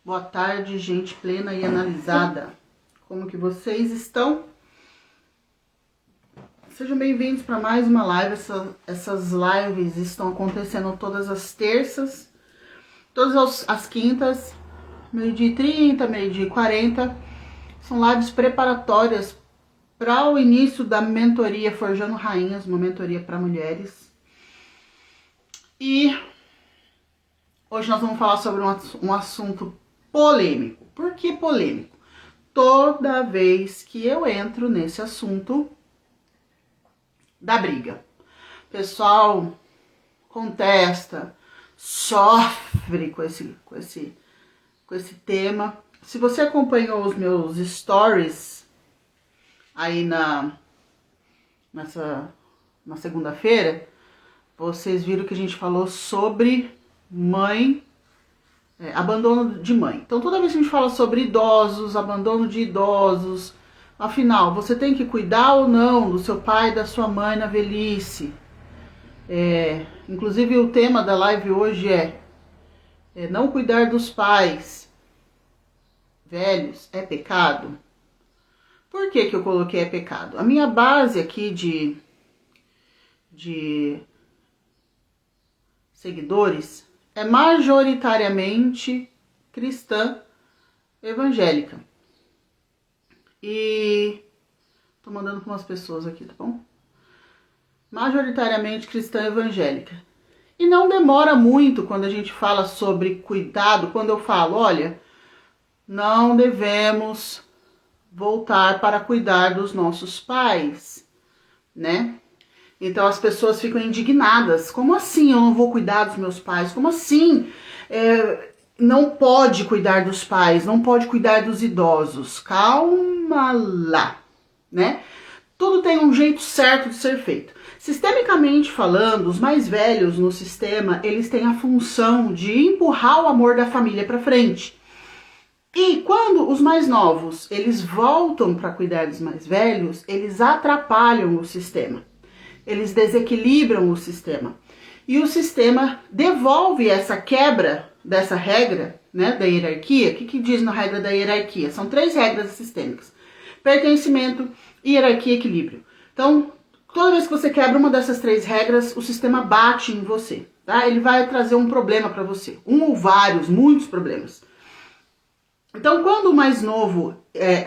Boa tarde, gente plena e analisada. Como que vocês estão? Sejam bem-vindos para mais uma live. Essas lives estão acontecendo todas as terças, todas as quintas, 12h30, 12h40. São lives preparatórias para o início da mentoria Forjando Rainhas, uma mentoria para mulheres. E hoje nós vamos falar sobre um assunto polêmico. Por que polêmico? Toda vez que eu entro nesse assunto, dá briga. O pessoal contesta, sofre com esse tema. Se você acompanhou os meus stories aí na segunda-feira, vocês viram que a gente falou sobre abandono de mãe. Então toda vez que a gente fala sobre idosos, abandono de idosos, afinal, você tem que cuidar ou não do seu pai e da sua mãe na velhice. Inclusive o tema da live hoje é não cuidar dos pais velhos é pecado? Por que eu coloquei é pecado? A minha base aqui de seguidores é majoritariamente cristã evangélica. E tô mandando para umas pessoas aqui, tá bom? Majoritariamente cristã evangélica. E não demora muito quando a gente fala sobre cuidado, quando eu falo, olha, não devemos voltar para cuidar dos nossos pais, né? Então as pessoas ficam indignadas. Como assim eu não vou cuidar dos meus pais? Como assim não pode cuidar dos pais? Não pode cuidar dos idosos? Calma lá, né? Tudo tem um jeito certo de ser feito. Sistemicamente falando, os mais velhos no sistema, eles têm a função de empurrar o amor da família para frente. E quando os mais novos, eles voltam para cuidar dos mais velhos, eles atrapalham o sistema. Eles desequilibram o sistema. E o sistema devolve essa quebra dessa regra, né, da hierarquia. O que diz na regra da hierarquia? São 3 regras sistêmicas. Pertencimento, hierarquia e equilíbrio. Então, toda vez que você quebra uma dessas 3 regras, o sistema bate em você. Tá? Ele vai trazer um problema para você. Um ou vários, muitos problemas. Então, quando o mais novo...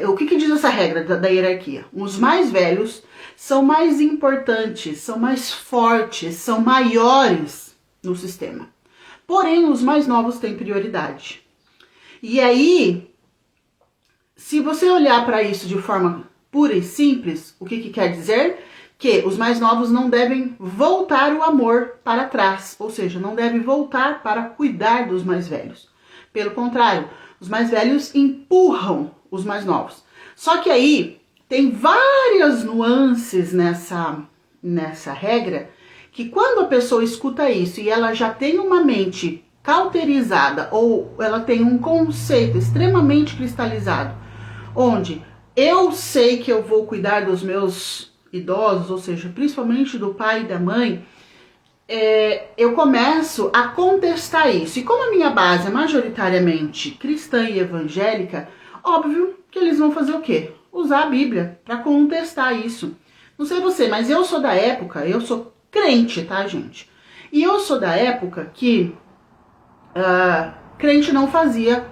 o que diz essa regra da hierarquia? Os mais velhos são mais importantes, são mais fortes, são maiores no sistema. Porém, os mais novos têm prioridade. E aí, se você olhar para isso de forma pura e simples, o que quer dizer? Que os mais novos não devem voltar o amor para trás, ou seja, não devem voltar para cuidar dos mais velhos. Pelo contrário, os mais velhos empurram os mais novos. Só que aí tem várias nuances nessa regra, que quando a pessoa escuta isso e ela já tem uma mente cauterizada, ou ela tem um conceito extremamente cristalizado, onde eu sei que eu vou cuidar dos meus idosos, ou seja, principalmente do pai e da mãe, eu começo a contestar isso. E como a minha base é majoritariamente cristã e evangélica, óbvio que eles vão fazer o quê? Usar a Bíblia para contestar isso. Não sei você, mas eu sou da época, eu sou crente, tá, gente? E eu sou da época que crente não fazia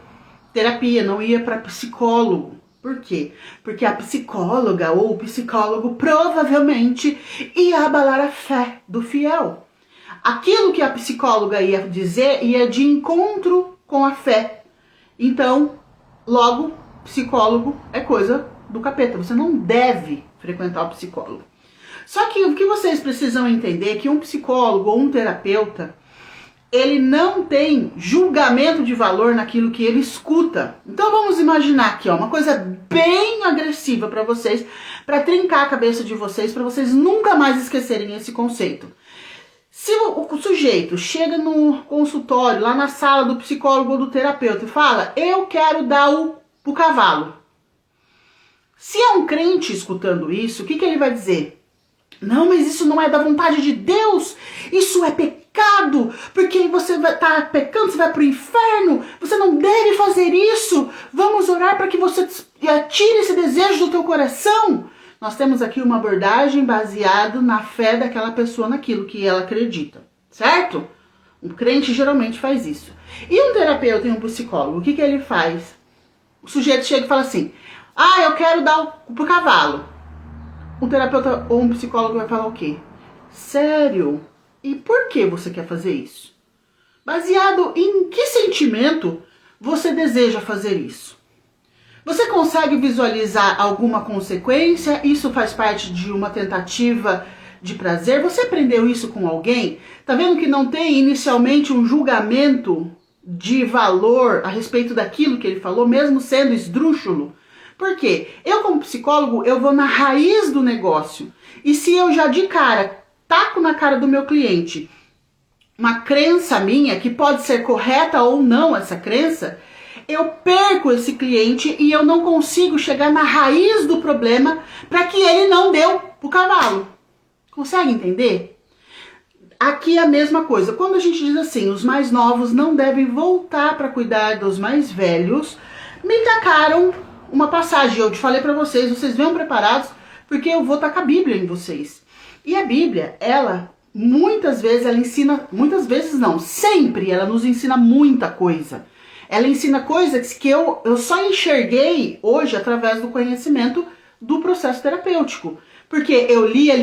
terapia, não ia para psicólogo. Por quê? Porque a psicóloga ou o psicólogo provavelmente ia abalar a fé do fiel. Aquilo que a psicóloga ia dizer ia de encontro com a fé. Então, logo, psicólogo é coisa do capeta. Você não deve frequentar o psicólogo. Só que o que vocês precisam entender é que um psicólogo ou um terapeuta, ele não tem julgamento de valor naquilo que ele escuta. Então vamos imaginar aqui, uma coisa bem agressiva para vocês, para trincar a cabeça de vocês, para vocês nunca mais esquecerem esse conceito. Se o sujeito chega no consultório, lá na sala do psicólogo ou do terapeuta e fala, eu quero dar o cavalo. Se é um crente escutando isso, o que ele vai dizer? Não, mas isso não é da vontade de Deus, isso é pecado. pecado, porque você vai estar pecando, você vai para o inferno, você não deve fazer isso, vamos orar para que você tire esse desejo do teu coração. Nós temos aqui uma abordagem baseada na fé daquela pessoa, naquilo que ela acredita, certo? Um crente geralmente faz isso. E um terapeuta e um psicólogo, o que ele faz? O sujeito chega e fala assim, eu quero dar pro cavalo. Um terapeuta ou um psicólogo vai falar o quê? Sério? E por que você quer fazer isso? Baseado em que sentimento você deseja fazer isso? Você consegue visualizar alguma consequência? Isso faz parte de uma tentativa de prazer? Você aprendeu isso com alguém? Tá vendo que não tem inicialmente um julgamento de valor a respeito daquilo que ele falou, mesmo sendo esdrúxulo? Por quê? Eu, como psicólogo, eu vou na raiz do negócio. E se eu já de cara taco na cara do meu cliente uma crença minha, que pode ser correta ou não essa crença, eu perco esse cliente e eu não consigo chegar na raiz do problema para que ele não deu o cavalo. Consegue entender? Aqui é a mesma coisa. Quando a gente diz assim, os mais novos não devem voltar para cuidar dos mais velhos, me tacaram uma passagem. Eu te falei para vocês, vocês venham preparados, porque eu vou tacar a Bíblia em vocês. E a Bíblia, ela, muitas vezes, ela ensina, muitas vezes não, sempre ela nos ensina muita coisa. Ela ensina coisas que eu só enxerguei hoje através do conhecimento do processo terapêutico. Porque eu lia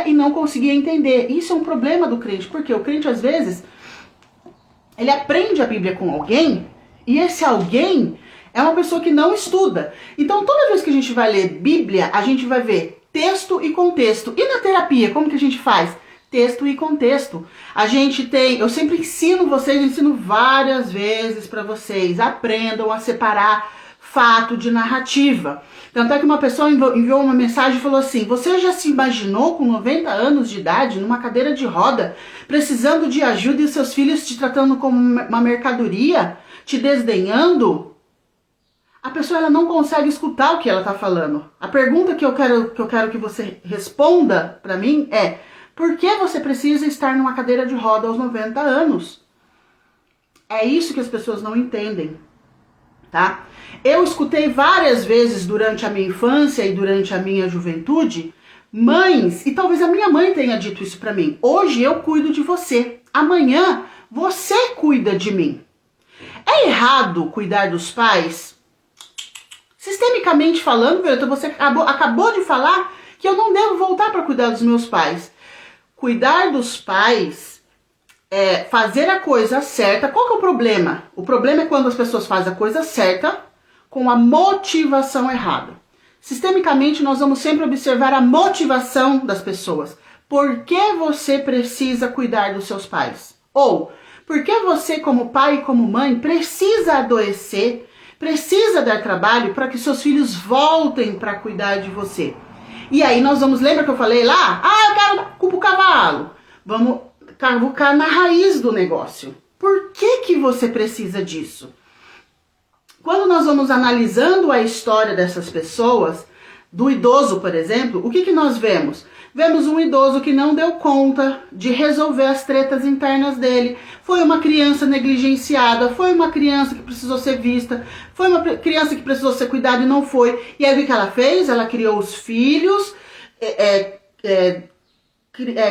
e não conseguia entender. Isso é um problema do crente, porque o crente, às vezes, ele aprende a Bíblia com alguém, e esse alguém é uma pessoa que não estuda. Então, toda vez que a gente vai ler Bíblia, a gente vai ver texto e contexto. E na terapia, como que a gente faz? Texto e contexto. A gente tem, eu sempre ensino vocês, ensino várias vezes para vocês, aprendam a separar fato de narrativa. Tanto é que uma pessoa enviou uma mensagem e falou assim, você já se imaginou com 90 anos de idade, numa cadeira de roda, precisando de ajuda e os seus filhos te tratando como uma mercadoria, te desdenhando? A pessoa ela não consegue escutar o que ela está falando. A pergunta que eu quero que você responda para mim é, por que você precisa estar numa cadeira de roda aos 90 anos? É isso que as pessoas não entendem, tá? Eu escutei várias vezes durante a minha infância e durante a minha juventude, mães, e talvez a minha mãe tenha dito isso pra mim, hoje eu cuido de você, amanhã você cuida de mim. É errado cuidar dos pais? Sistemicamente falando, Violeta, você acabou de falar que eu não devo voltar para cuidar dos meus pais. Cuidar dos pais é fazer a coisa certa. Qual que é o problema? O problema é quando as pessoas fazem a coisa certa com a motivação errada. Sistemicamente, nós vamos sempre observar a motivação das pessoas. Por que você precisa cuidar dos seus pais? Ou, por que você, como pai e como mãe, precisa adoecer, precisa dar trabalho para que seus filhos voltem para cuidar de você? E aí nós vamos, lembra que eu falei lá? Eu quero culpa o cavalo. Vamos cavucar na raiz do negócio. Por que você precisa disso? Quando nós vamos analisando a história dessas pessoas, do idoso, por exemplo, o que nós vemos? Vemos um idoso que não deu conta de resolver as tretas internas dele. Foi uma criança negligenciada, foi uma criança que precisou ser vista, foi uma criança que precisou ser cuidada e não foi. E aí o que ela fez? Ela criou os filhos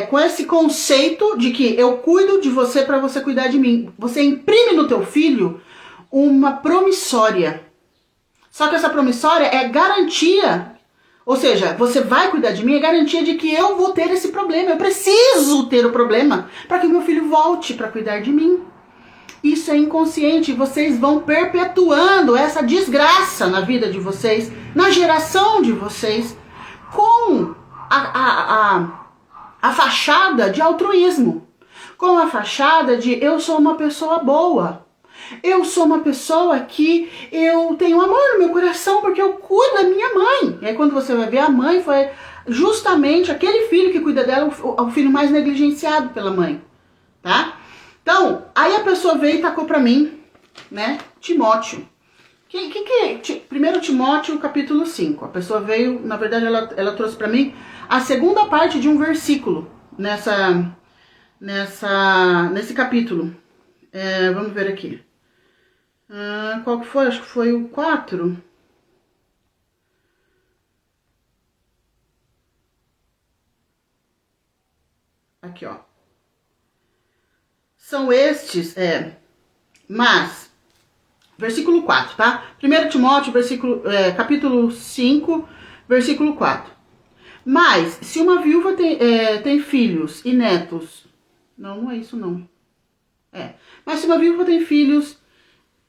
com esse conceito de que eu cuido de você para você cuidar de mim. Você imprime no teu filho uma promissória. Só que essa promissória é garantia. Ou seja, você vai cuidar de mim, é garantia de que eu vou ter esse problema. Eu preciso ter o problema para que o meu filho volte para cuidar de mim. Isso é inconsciente. Vocês vão perpetuando essa desgraça na vida de vocês, na geração de vocês, com a fachada de altruísmo. Com a fachada de eu sou uma pessoa boa. Eu sou uma pessoa que eu tenho amor no meu coração porque eu cuido da minha mãe. E aí quando você vai ver, a mãe foi justamente aquele filho que cuida dela, o filho mais negligenciado pela mãe, tá? Então, aí a pessoa veio e tacou pra mim, né, Timóteo. Primeiro Timóteo, capítulo 5. A pessoa veio, na verdade ela trouxe pra mim a segunda parte de um versículo nesse capítulo. Vamos ver aqui. Qual que foi? Acho que foi o 4. Aqui, ó. São estes, mas, versículo 4, tá? 1 Timóteo, capítulo 5, versículo 4. Mas, se uma viúva tem filhos e netos... Não é isso, não. Mas se uma viúva tem filhos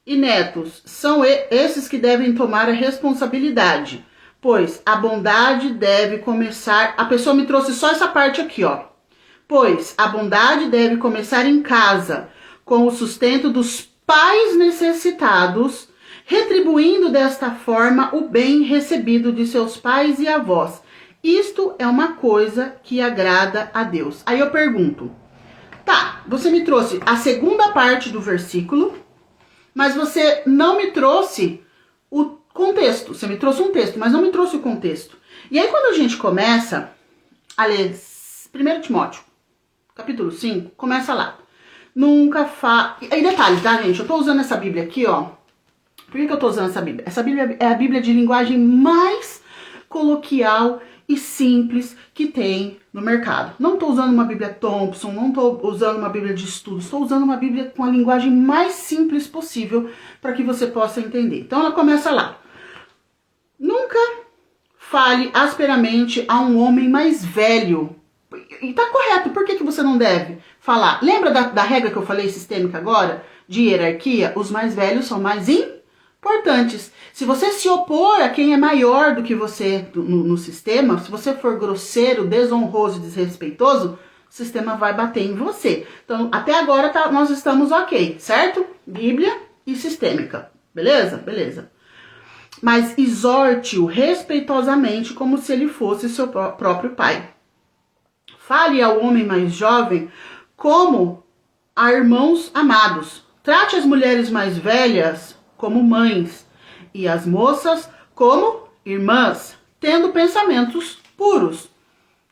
e netos, são esses que devem tomar a responsabilidade. Pois a bondade deve começar... A pessoa me trouxe só essa parte aqui, ó. Pois a bondade deve começar em casa, com o sustento dos pais necessitados, retribuindo desta forma o bem recebido de seus pais e avós. Isto é uma coisa que agrada a Deus. Aí eu pergunto, tá, você me trouxe a segunda parte do versículo, mas você não me trouxe o contexto. Você me trouxe um texto, mas não me trouxe o contexto. E aí quando a gente começa a ler 1 Timóteo, capítulo 5, começa lá. Nunca fa... Aí detalhe, tá, gente? Eu tô usando essa Bíblia aqui, ó. Por que eu tô usando essa Bíblia? Essa Bíblia é a Bíblia de linguagem mais coloquial e simples que tem no mercado. Não tô usando uma Bíblia Thompson, não tô usando uma Bíblia de estudos, estou usando uma Bíblia com a linguagem mais simples possível para que você possa entender. Então ela começa lá. Nunca fale asperamente a um homem mais velho. E tá correto, por que você não deve falar? Lembra da regra que eu falei sistêmica agora? De hierarquia? Os mais velhos são mais importantes. Se você se opor a quem é maior do que você no sistema, se você for grosseiro, desonroso e desrespeitoso, o sistema vai bater em você. Então, até agora nós estamos ok, certo? Bíblia e sistêmica. Beleza? Beleza. Mas exorte-o respeitosamente como se ele fosse seu próprio pai. Fale ao homem mais jovem como a irmãos amados. Trate as mulheres mais velhas como mães e as moças como irmãs, tendo pensamentos puros.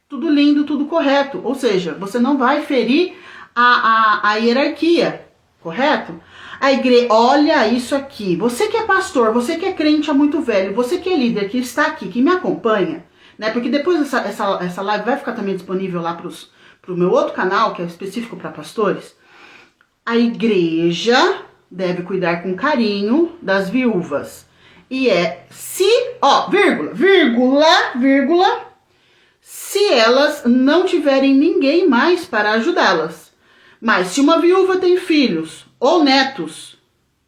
Tudo lindo, tudo correto. Ou seja, você não vai ferir a hierarquia, correto? A igreja, olha isso aqui. Você que é pastor, você que é crente há muito velho, você que é líder, que está aqui, que me acompanha, né? Porque depois essa live vai ficar também disponível lá pro meu outro canal, que é específico para pastores. A igreja deve cuidar com carinho das viúvas. E vírgula, se elas não tiverem ninguém mais para ajudá-las. Mas se uma viúva tem filhos ou netos,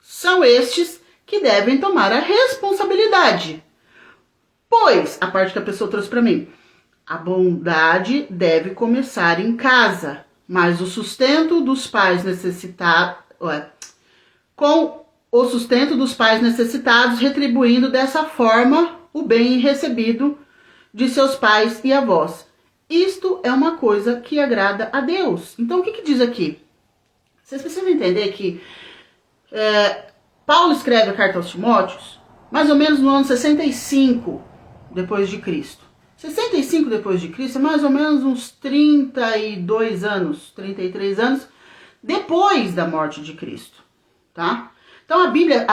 são estes que devem tomar a responsabilidade. Pois, a parte que a pessoa trouxe para mim, a bondade deve começar em casa, mas o sustento dos pais com o sustento dos pais necessitados, retribuindo dessa forma o bem recebido de seus pais e avós. Isto é uma coisa que agrada a Deus. Então, o que diz aqui? Vocês precisam entender que Paulo escreve a carta aos Timóteos mais ou menos no ano 65 depois de Cristo. 65 depois de Cristo é mais ou menos uns 32 anos, 33 anos depois da morte de Cristo, tá? Então a Bíblia,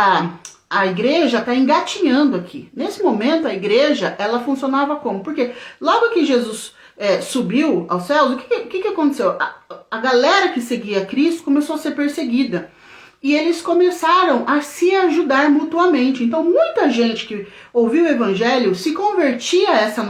a igreja está engatinhando aqui. Nesse momento a igreja, ela funcionava como? Porque logo que Jesus subiu aos céus, o que aconteceu? A galera que seguia Cristo começou a ser perseguida. E eles começaram a se ajudar mutuamente. Então, muita gente que ouviu o evangelho se convertia a essas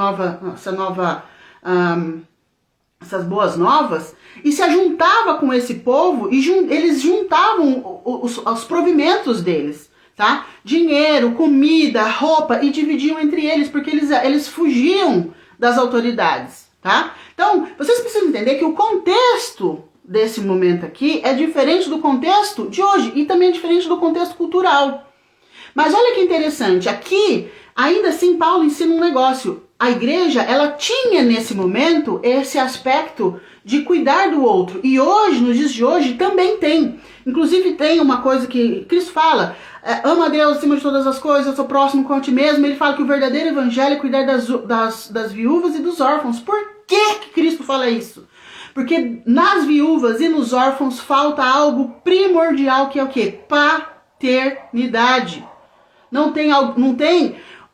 boas novas e se juntava com esse povo e eles juntavam os provimentos deles, tá? Dinheiro, comida, roupa e dividiam entre eles porque eles fugiam das autoridades, tá? Então, vocês precisam entender que o contexto desse momento aqui é diferente do contexto de hoje e também é diferente do contexto cultural. Mas olha que interessante, aqui, ainda assim, Paulo ensina um negócio. A igreja, ela tinha nesse momento esse aspecto de cuidar do outro. E hoje, nos dias de hoje, também tem. Inclusive tem uma coisa que Cristo fala, ama a Deus acima de todas as coisas, seu próximo com a ti mesmo. Ele fala que o verdadeiro evangelho é cuidar das viúvas e dos órfãos. Por que Cristo fala isso? Porque nas viúvas e nos órfãos falta algo primordial, que é o quê? Paternidade. Não tem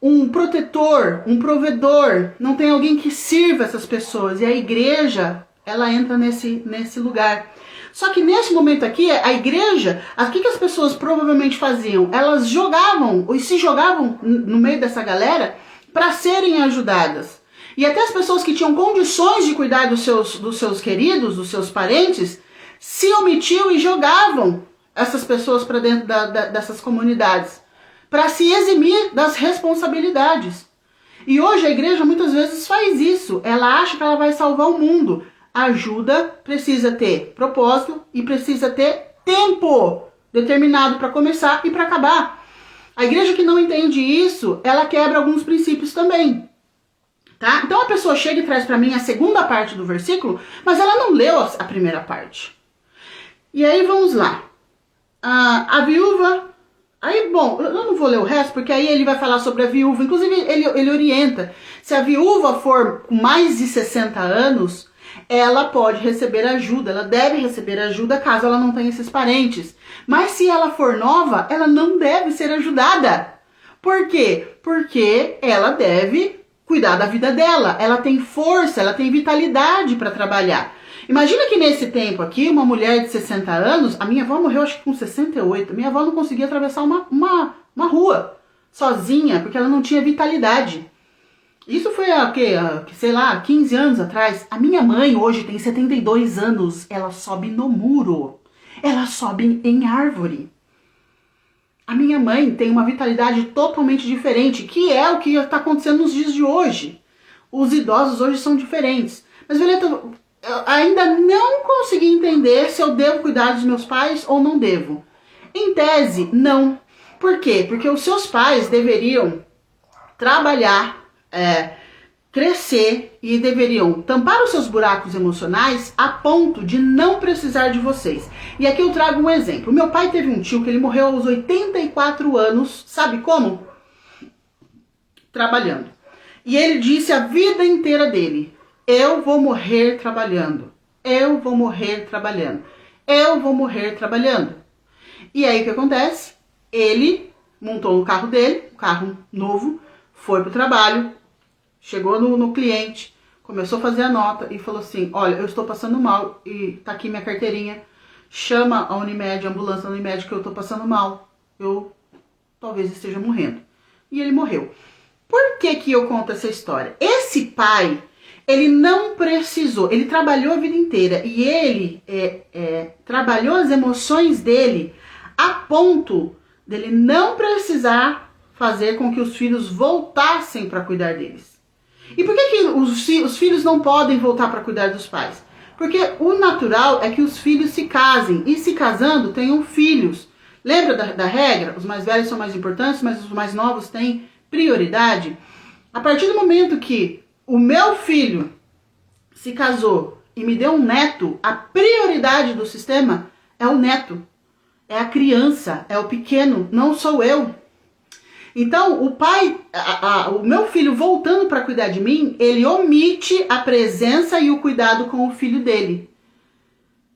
um protetor, um provedor, não tem alguém que sirva essas pessoas. E a igreja, ela entra nesse lugar. Só que nesse momento aqui, a igreja, o que as pessoas provavelmente faziam? Elas jogavam, ou se jogavam no meio dessa galera para serem ajudadas. E até as pessoas que tinham condições de cuidar dos seus queridos, dos seus parentes, se omitiam e jogavam essas pessoas para dentro dessas comunidades, para se eximir das responsabilidades. E hoje a igreja muitas vezes faz isso. Ela acha que ela vai salvar o mundo. Ajuda precisa ter propósito e precisa ter tempo determinado para começar e para acabar. A igreja que não entende isso, ela quebra alguns princípios também. Tá? Então a pessoa chega e traz para mim a segunda parte do versículo, mas ela não leu a primeira parte. E aí vamos lá. A viúva... Aí, bom, eu não vou ler o resto, porque aí ele vai falar sobre a viúva. Inclusive, ele orienta. Se a viúva for com mais de 60 anos, ela pode receber ajuda. Ela deve receber ajuda caso ela não tenha esses parentes. Mas se ela for nova, ela não deve ser ajudada. Por quê? Porque ela deve cuidar da vida dela. Ela tem força, ela tem vitalidade para trabalhar. Imagina que nesse tempo aqui, uma mulher de 60 anos, a minha avó morreu acho que com 68, minha avó não conseguia atravessar uma rua sozinha, porque ela não tinha vitalidade. Isso foi sei lá, 15 anos atrás. A minha mãe hoje tem 72 anos, ela sobe no muro, ela sobe em árvore. A minha mãe tem uma vitalidade totalmente diferente, que é o que está acontecendo nos dias de hoje. Os idosos hoje são diferentes. Mas, Violeta, eu ainda não consegui entender se eu devo cuidar dos meus pais ou não devo. Em tese, não. Por quê? Porque os seus pais deveriam trabalhar, crescer e deveriam tampar os seus buracos emocionais a ponto de não precisar de vocês. E aqui eu trago um exemplo. O meu pai teve um tio que ele morreu aos 84 anos, sabe como? Trabalhando. E ele disse a vida inteira dele: eu vou morrer trabalhando, eu vou morrer trabalhando, eu vou morrer trabalhando. E aí o que acontece? Ele montou no carro dele, um carro novo, foi pro trabalho, chegou no cliente, começou a fazer a nota e falou assim: olha, eu estou passando mal e tá aqui minha carteirinha, chama a Unimed, a ambulância da Unimed, que eu tô passando mal, eu talvez esteja morrendo. E ele morreu. Por que que eu conto essa história? Esse pai, ele não precisou, ele trabalhou a vida inteira e ele trabalhou as emoções dele a ponto dele não precisar fazer com que os filhos voltassem para cuidar deles. E por que os filhos não podem voltar para cuidar dos pais? Porque o natural é que os filhos se casem e, se casando, tenham filhos. Lembra da regra? Os mais velhos são mais importantes, mas os mais novos têm prioridade. A partir do momento que o meu filho se casou e me deu um neto, a prioridade do sistema é o neto, é a criança, é o pequeno, não sou eu. Então, o pai, o meu filho voltando para cuidar de mim, ele omite a presença e o cuidado com o filho dele.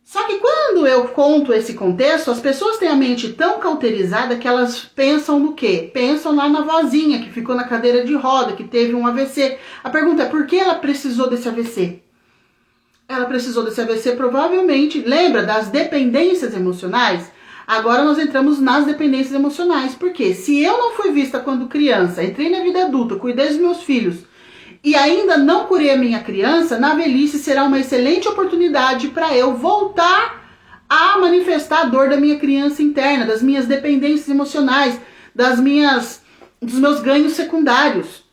Só que quando eu conto esse contexto, as pessoas têm a mente tão cauterizada que elas pensam no quê? Pensam lá na vozinha que ficou na cadeira de roda, que teve um AVC. A pergunta é: por que ela precisou desse AVC? Ela precisou desse AVC provavelmente, lembra das dependências emocionais? Agora nós entramos nas dependências emocionais. Porque se eu não fui vista quando criança, entrei na vida adulta, cuidei dos meus filhos e ainda não curei a minha criança, na velhice será uma excelente oportunidade para eu voltar a manifestar a dor da minha criança interna, das minhas dependências emocionais, dos meus ganhos secundários.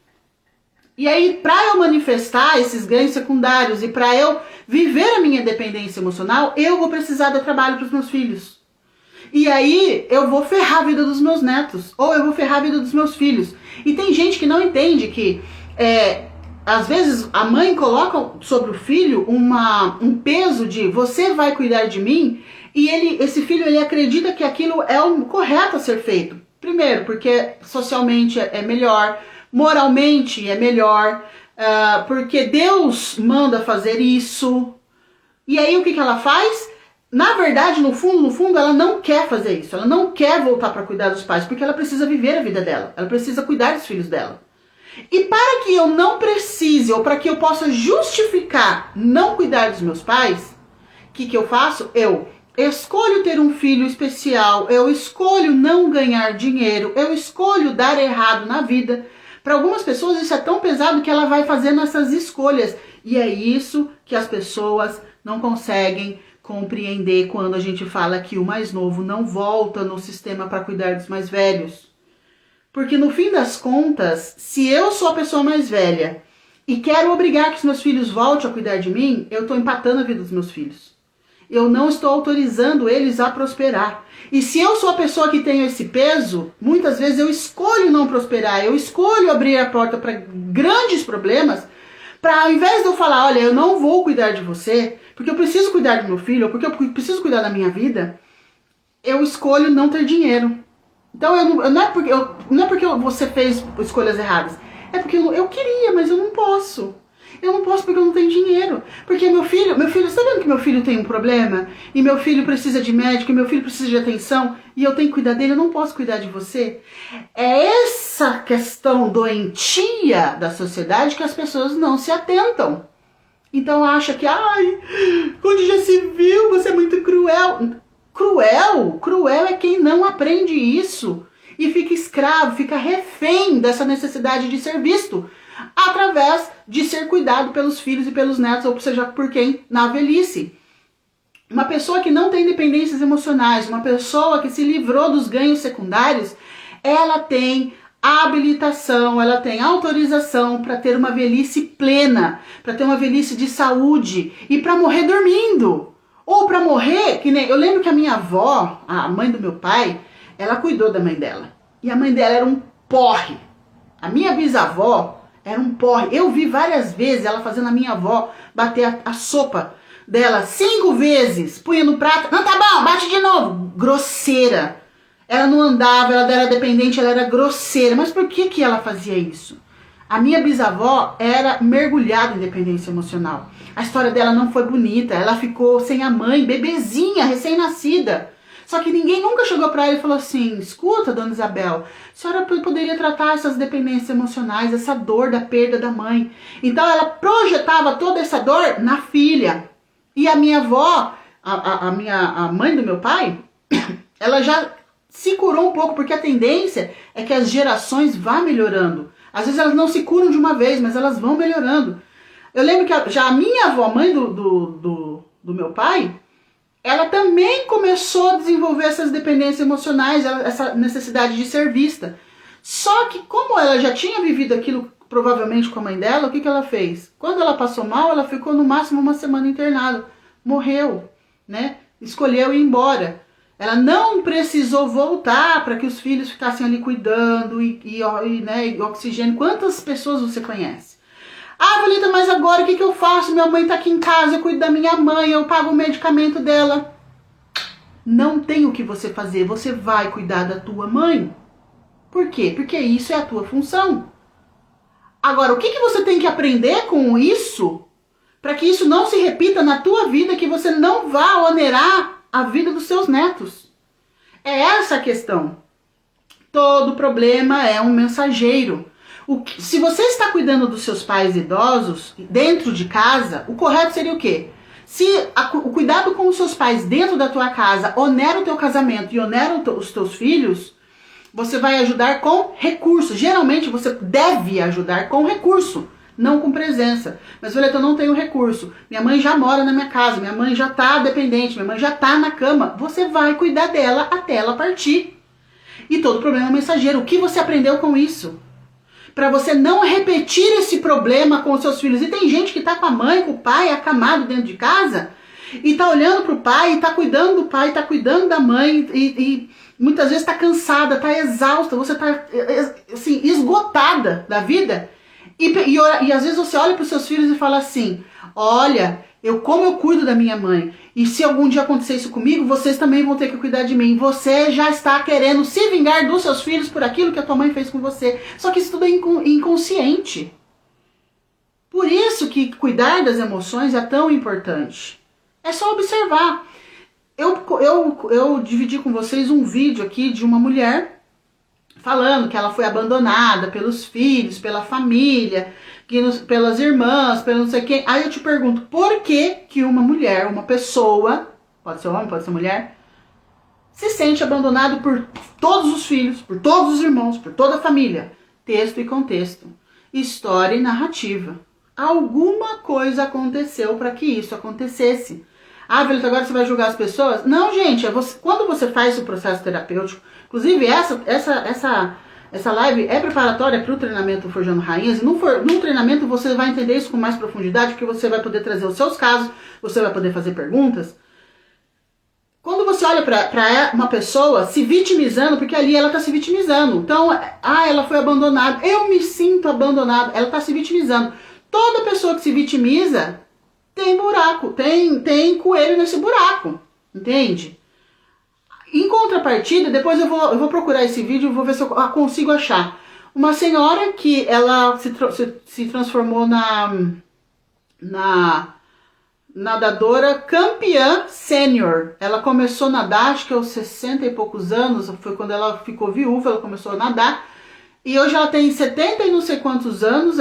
E aí, para eu manifestar esses ganhos secundários e para eu viver a minha dependência emocional, eu vou precisar dar trabalho para os meus filhos. E aí eu vou ferrar a vida dos meus netos, ou eu vou ferrar a vida dos meus filhos. E tem gente que não entende que, às vezes, a mãe coloca sobre o filho um peso de você vai cuidar de mim, e esse filho ele acredita que aquilo é o correto a ser feito. Primeiro, porque socialmente é melhor, moralmente é melhor, porque Deus manda fazer isso. E aí o que ela faz? Na verdade, no fundo, ela não quer fazer isso. Ela não quer voltar para cuidar dos pais, porque ela precisa viver a vida dela. Ela precisa cuidar dos filhos dela. E para que eu não precise, ou para que eu possa justificar não cuidar dos meus pais, o que eu faço? Eu escolho ter um filho especial, eu escolho não ganhar dinheiro, eu escolho dar errado na vida. Para algumas pessoas isso é tão pesado que ela vai fazendo essas escolhas. E é isso que as pessoas não conseguem compreender quando a gente fala que o mais novo não volta no sistema para cuidar dos mais velhos. Porque no fim das contas, se eu sou a pessoa mais velha e quero obrigar que os meus filhos voltem a cuidar de mim, eu estou empatando a vida dos meus filhos. Eu não estou autorizando eles a prosperar. E se eu sou a pessoa que tem esse peso, muitas vezes eu escolho não prosperar, eu escolho abrir a porta para grandes problemas, para ao invés de eu falar, olha, eu não vou cuidar de você, porque eu preciso cuidar do meu filho, ou porque eu preciso cuidar da minha vida, eu escolho não ter dinheiro. Então não é porque você fez escolhas erradas, é porque eu queria, mas eu não posso. Eu não posso porque eu não tenho dinheiro. Porque meu filho, está vendo que meu filho tem um problema? E meu filho precisa de médico, e meu filho precisa de atenção, e eu tenho que cuidar dele, eu não posso cuidar de você. É essa questão doentia da sociedade que as pessoas não se atentam. Então acha que, ai, onde já se viu, você é muito cruel. Cruel é quem não aprende isso e fica escravo, fica refém dessa necessidade de ser visto, através de ser cuidado pelos filhos e pelos netos, ou seja, por quem na velhice. Uma pessoa que não tem dependências emocionais, uma pessoa que se livrou dos ganhos secundários, ela tem habilitação, ela tem autorização para ter uma velhice plena, para ter uma velhice de saúde e para morrer dormindo. Ou para morrer, que nem eu lembro que a minha avó, a mãe do meu pai, ela cuidou da mãe dela. E a mãe dela era um porre. A minha bisavó era um porre. Eu vi várias vezes ela fazendo a minha avó bater a sopa dela 5 vezes. Punha no prato. Não, tá bom, bate de novo. Grosseira. Ela não andava, ela era dependente, ela era grosseira. Mas por que ela fazia isso? A minha bisavó era mergulhada em dependência emocional. A história dela não foi bonita. Ela ficou sem a mãe, bebezinha, recém-nascida. Só que ninguém nunca chegou para ela e falou assim, escuta, dona Isabel, a senhora poderia tratar essas dependências emocionais, essa dor da perda da mãe. Então ela projetava toda essa dor na filha. E a minha avó, a mãe do meu pai, ela já se curou um pouco, porque a tendência é que as gerações vá melhorando. Às vezes elas não se curam de uma vez, mas elas vão melhorando. Eu lembro que já a minha avó, mãe do meu pai, ela também começou a desenvolver essas dependências emocionais, essa necessidade de ser vista. Só que como ela já tinha vivido aquilo provavelmente com a mãe dela, o que ela fez? Quando ela passou mal, ela ficou no máximo 1 semana internada. Morreu, né? Escolheu ir embora. Ela não precisou voltar para que os filhos ficassem ali cuidando né, e oxigênio. Quantas pessoas você conhece? Ah, Valita, mas agora o que eu faço? Minha mãe tá aqui em casa, eu cuido da minha mãe, eu pago o medicamento dela. Não tem o que você fazer, você vai cuidar da tua mãe. Por quê? Porque isso é a tua função. Agora, o que você tem que aprender com isso, para que isso não se repita na tua vida, que você não vá onerar a vida dos seus netos? É essa a questão. Todo problema é um mensageiro. Se você está cuidando dos seus pais idosos dentro de casa, o correto seria o quê? Se o cuidado com os seus pais dentro da tua casa onera o teu casamento e onera os teus filhos, você vai ajudar com recurso. Geralmente você deve ajudar com recurso, não com presença. Mas, Violeta, eu não tenho recurso. Minha mãe já mora na minha casa, minha mãe já está dependente, minha mãe já está na cama. Você vai cuidar dela até ela partir. E todo problema é mensageiro. O que você aprendeu com isso? Para você não repetir esse problema com os seus filhos. E tem gente que tá com a mãe, com o pai, acamado dentro de casa, e tá olhando pro pai, e tá cuidando do pai, tá cuidando da mãe, e muitas vezes tá cansada, tá exausta, você tá assim, esgotada da vida. E às vezes você olha pros seus filhos e fala assim, olha, como eu cuido da minha mãe, e se algum dia acontecer isso comigo, vocês também vão ter que cuidar de mim. Você já está querendo se vingar dos seus filhos por aquilo que a tua mãe fez com você. Só que isso tudo é inconsciente. Por isso que cuidar das emoções é tão importante. É só observar. Eu dividi com vocês um vídeo aqui de uma mulher falando que ela foi abandonada pelos filhos, pela família, pelas irmãs, pelo não sei quem. Aí eu te pergunto, por que que uma mulher, uma pessoa, pode ser homem, pode ser mulher, se sente abandonado por todos os filhos, por todos os irmãos, por toda a família? Texto e contexto, história e narrativa. Alguma coisa aconteceu para que isso acontecesse. Ah, Violeta, agora você vai julgar as pessoas? Não, gente, quando você faz o processo terapêutico, inclusive essa live é preparatória para o treinamento Forjando Rainhas, e no treinamento você vai entender isso com mais profundidade, porque você vai poder trazer os seus casos, você vai poder fazer perguntas. Quando você olha para uma pessoa se vitimizando, porque ali ela está se vitimizando, então, ela foi abandonada, eu me sinto abandonada, ela está se vitimizando. Toda pessoa que se vitimiza tem buraco, tem coelho nesse buraco, entende? Em contrapartida, depois eu vou procurar esse vídeo e vou ver se eu consigo achar. Uma senhora que ela se transformou na nadadora campeã sênior. Ela começou a nadar, acho que aos 60 e poucos anos, foi quando ela ficou viúva, ela começou a nadar. E hoje ela tem 70 e não sei quantos anos,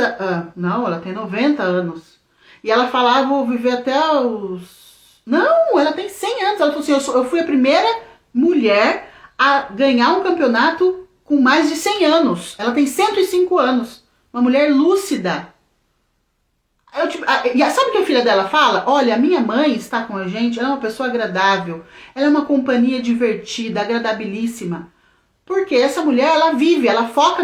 não, ela tem 90 anos. E ela falava, vou viver até os... Não, ela tem 100 anos. Ela falou assim, eu fui a primeira mulher a ganhar um campeonato com mais de 100 anos. Ela tem 105 anos. Uma mulher lúcida. E sabe o que a filha dela fala? Olha, a minha mãe está com a gente, ela é uma pessoa agradável. Ela é uma companhia divertida, agradabilíssima. Porque essa mulher, ela vive, ela foca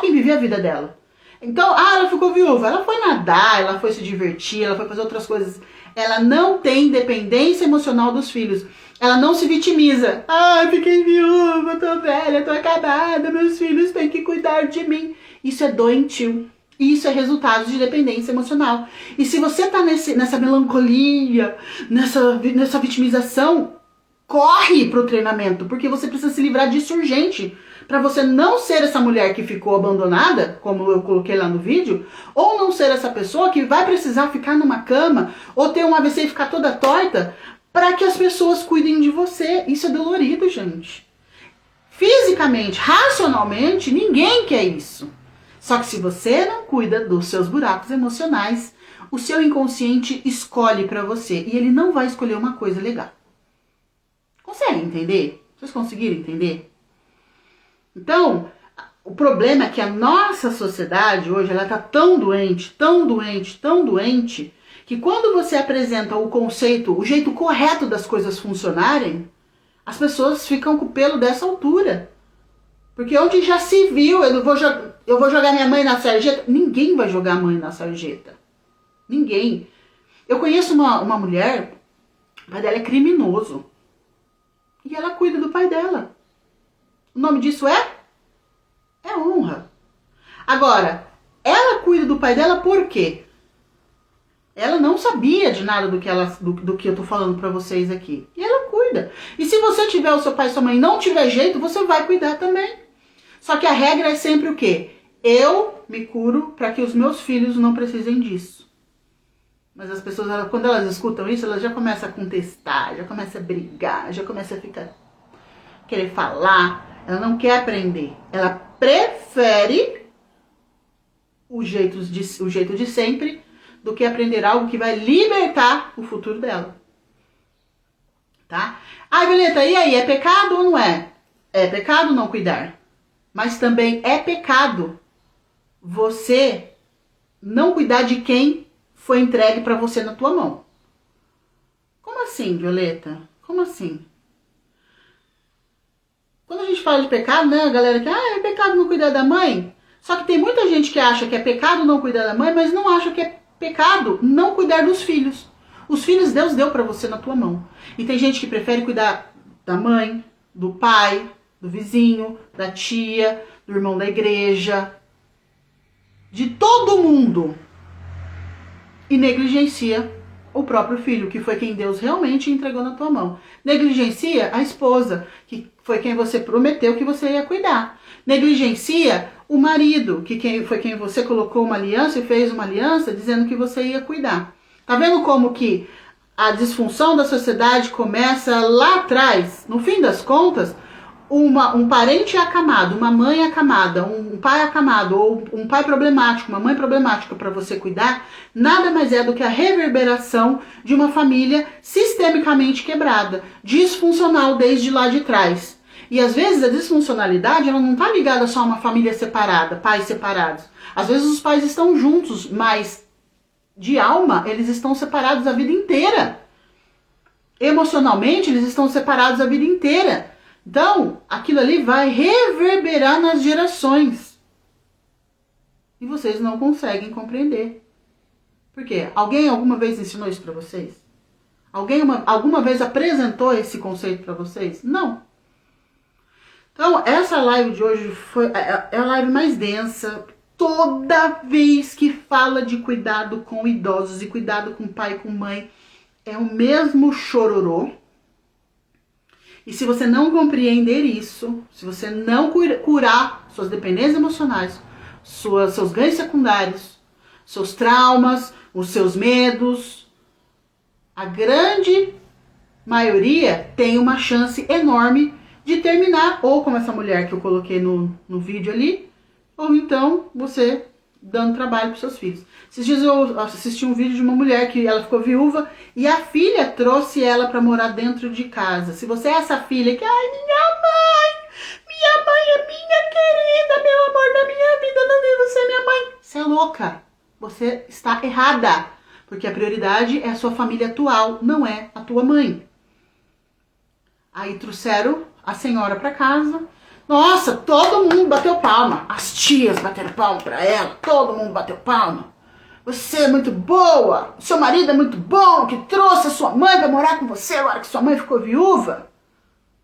em viver a vida dela. Então, ela ficou viúva, ela foi nadar, ela foi se divertir, ela foi fazer outras coisas. Ela não tem dependência emocional dos filhos. Ela não se vitimiza. Fiquei viúva, tô velha, tô acabada, meus filhos têm que cuidar de mim. Isso é doentio. Isso é resultado de dependência emocional. E se você tá nessa melancolia, nessa vitimização, corre pro treinamento, porque você precisa se livrar disso urgente. Para você não ser essa mulher que ficou abandonada, como eu coloquei lá no vídeo, ou não ser essa pessoa que vai precisar ficar numa cama, ou ter um AVC e ficar toda torta, para que as pessoas cuidem de você. Isso é dolorido, gente. Fisicamente, racionalmente, ninguém quer isso. Só que se você não cuida dos seus buracos emocionais, o seu inconsciente escolhe para você, e ele não vai escolher uma coisa legal. Conseguem entender? Vocês conseguiram entender? Então, o problema é que a nossa sociedade hoje, ela tá tão doente, que quando você apresenta o conceito, o jeito correto das coisas funcionarem, as pessoas ficam com o pelo dessa altura. Porque onde já se viu, eu vou jogar minha mãe na sarjeta, ninguém vai jogar a mãe na sarjeta. Ninguém. Eu conheço uma mulher, o pai dela é criminoso. E ela cuida do pai dela. O nome disso é honra. Agora, ela cuida do pai dela por quê? Ela não sabia de nada do que eu tô falando pra vocês aqui. E ela cuida. E se você tiver o seu pai e sua mãe e não tiver jeito, você vai cuidar também. Só que a regra é sempre o quê? Eu me curo para que os meus filhos não precisem disso. Mas as pessoas, quando elas escutam isso, elas já começam a contestar, já começam a brigar, já começam a querer falar. Ela não quer aprender. Ela prefere o jeito de sempre do que aprender algo que vai libertar o futuro dela. Tá? Violeta, e aí? É pecado ou não é? É pecado não cuidar. Mas também é pecado você não cuidar de quem foi entregue para você na tua mão. Como assim, Violeta? Como assim? Quando a gente fala de pecado, né, a galera que é pecado não cuidar da mãe. Só que tem muita gente que acha que é pecado não cuidar da mãe, mas não acha que é pecado não cuidar dos filhos. Os filhos Deus deu para você na tua mão. E tem gente que prefere cuidar da mãe, do pai, do vizinho, da tia, do irmão da igreja, de todo mundo, e negligencia o próprio filho, que foi quem Deus realmente entregou na tua mão. Negligencia a esposa, que foi quem você prometeu que você ia cuidar. Negligencia o marido, que foi quem você colocou uma aliança e fez uma aliança dizendo que você ia cuidar. Tá vendo como que A disfunção da sociedade começa lá atrás. No fim das contas, um parente acamado, uma mãe acamada, um pai acamado, ou um pai problemático, uma mãe problemática para você cuidar, nada mais é do que a reverberação de uma família sistemicamente quebrada, disfuncional desde lá de trás. E às vezes a disfuncionalidade ela não está ligada só a uma família separada, pais separados. Às vezes os pais estão juntos, mas de alma eles estão separados a vida inteira. Emocionalmente eles estão separados a vida inteira. Então, aquilo ali vai reverberar nas gerações. E vocês não conseguem compreender. Por quê? Alguém alguma vez ensinou isso para vocês? Alguém alguma vez apresentou esse conceito para vocês? Não. Então, essa live de hoje é a live mais densa. Toda vez que fala de cuidado com idosos e cuidado com pai e com mãe, é o mesmo chororô. E se você não compreender isso, se você não curar suas dependências emocionais, seus ganhos secundários, seus traumas, os seus medos, a grande maioria tem uma chance enorme de terminar, ou como essa mulher que eu coloquei no vídeo ali, ou então você dando trabalho para seus filhos. Esses dias eu assisti um vídeo de uma mulher que ela ficou viúva e a filha trouxe ela para morar dentro de casa. Se você é essa filha que, ai, minha mãe é minha querida, meu amor da minha vida, não vi você, minha mãe. Você é louca. Você está errada. Porque a prioridade é a sua família atual, não é a tua mãe. Aí trouxeram a senhora para casa. Nossa, todo mundo bateu palma. As tias bateram palma para ela. Todo mundo bateu palma. Você é muito boa. Seu marido é muito bom, que trouxe a sua mãe para morar com você agora que sua mãe ficou viúva.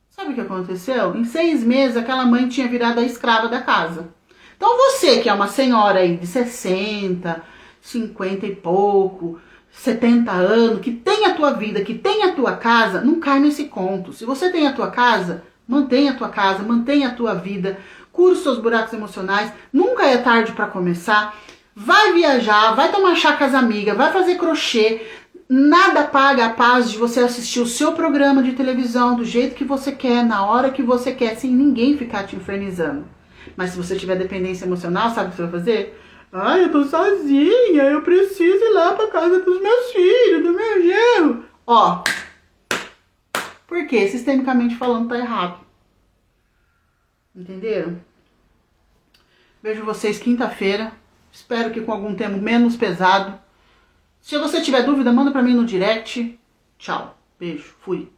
Sabe o que aconteceu? Em 6 meses, aquela mãe tinha virado a escrava da casa. Então você, que é uma senhora aí de 60, 50 e pouco, 70 anos, que tem a tua vida, que tem a tua casa, não cai nesse conto. Se você tem a tua casa, mantenha a tua casa, mantenha a tua vida, cura os seus buracos emocionais, nunca é tarde para começar. Vai viajar, vai tomar chá com as amigas, vai fazer crochê. Nada paga a paz de você assistir o seu programa de televisão do jeito que você quer, na hora que você quer, sem ninguém ficar te infernizando. Mas se você tiver dependência emocional, sabe o que você vai fazer? Ai, eu tô sozinha, eu preciso ir lá pra casa dos meus filhos, do meu genro. Ó, porque sistemicamente falando tá errado. Entenderam? Vejo vocês quinta-feira. Espero que com algum tema menos pesado. Se você tiver dúvida, manda pra mim no direct. Tchau. Beijo. Fui.